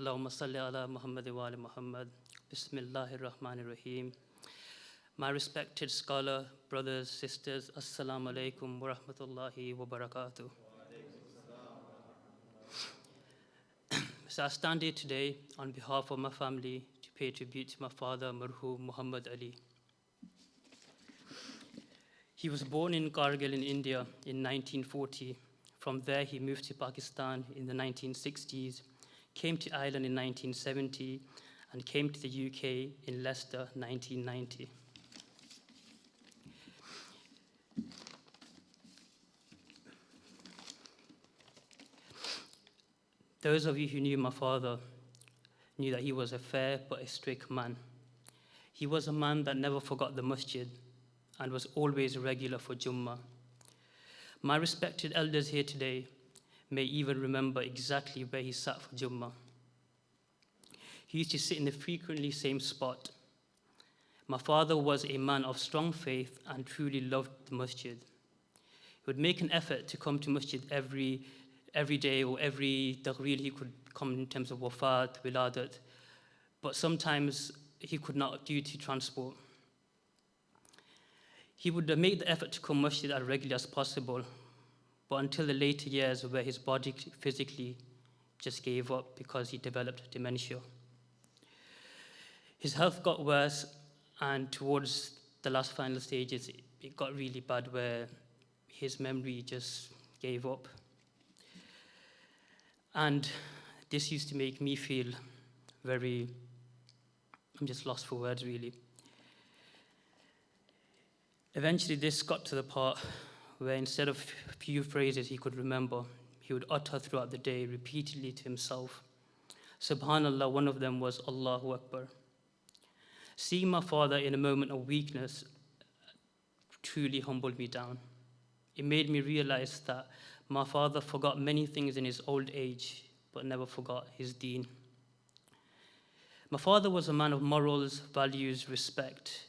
Allahumma salli ala Muhammad wa ali Muhammad. Bismillahir Rahmanir Rahim. My respected scholar, brothers, sisters, Assalamu alaikum wa rahmatullahi wa barakatuh. So I stand here today on behalf of my family to pay tribute to my father, Marhum Muhammad Ali. He was born in Kargil in India in 1940. From there, he moved to Pakistan in the 1960s, came to Ireland in 1970, and came to the UK in Leicester 1990. Those of you who knew my father knew that he was a fair but a strict man. He was a man that never forgot the Masjid and was always regular for Jummah. My respected elders here today may even remember exactly where he sat for Jummah. He used to sit in the frequently same spot. My father was a man of strong faith and truly loved the Masjid. He would make an effort to come to Masjid every day or every taqreel he could come in terms of wafat, wiladat, but sometimes he could not due to transport. He would make the effort to come Masjid as regularly as possible, but until the later years where his body physically just gave up because he developed dementia. His health got worse, and towards the last final stages, it got really bad where his memory just gave up. And this used to make me feel I'm just lost for words, really. Eventually, this got to the part where instead of a few phrases he could remember, he would utter throughout the day repeatedly to himself. Subhanallah, one of them was Allahu Akbar. Seeing my father in a moment of weakness truly humbled me down. It made me realize that my father forgot many things in his old age, but never forgot his deen. My father was a man of morals, values, respect,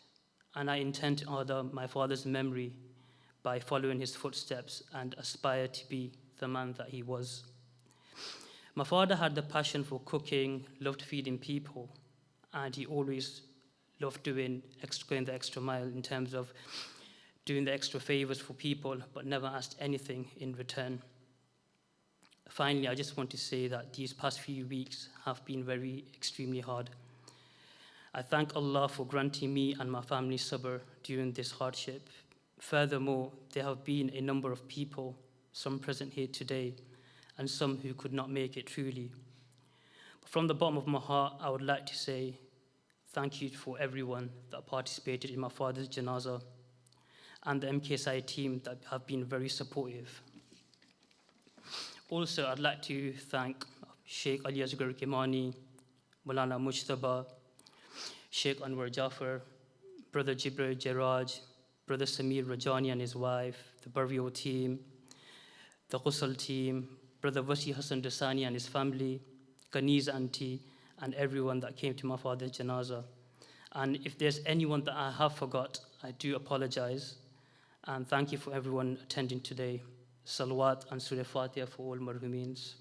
and I intend to honor my father's memory by following his footsteps and aspire to be the man that he was. My father had the passion for cooking, loved feeding people, and he always loved going the extra mile in terms of doing the extra favors for people, but never asked anything in return. Finally, I just want to say that these past few weeks have been extremely hard. I thank Allah for granting me and my family sabr during this hardship. Furthermore, there have been a number of people, some present here today, and some who could not make it truly. But from the bottom of my heart, I would like to say thank you for everyone that participated in my father's janazah and the MKSI team that have been very supportive. Also, I'd like to thank Sheikh Ali Asghar Kimani, Maulana Mujtaba, Sheikh Anwar Jafar, Brother Jibril Jarraj, Brother Samir Rajani and his wife, the Barvio team, the Ghusl team, Brother Wasi Hassan Dasani and his family, Ghani's auntie, and everyone that came to my father's janazah. And if there's anyone that I have forgot, I do apologize. And thank you for everyone attending today. Salawat and Surah Fatiha for all marhumeens.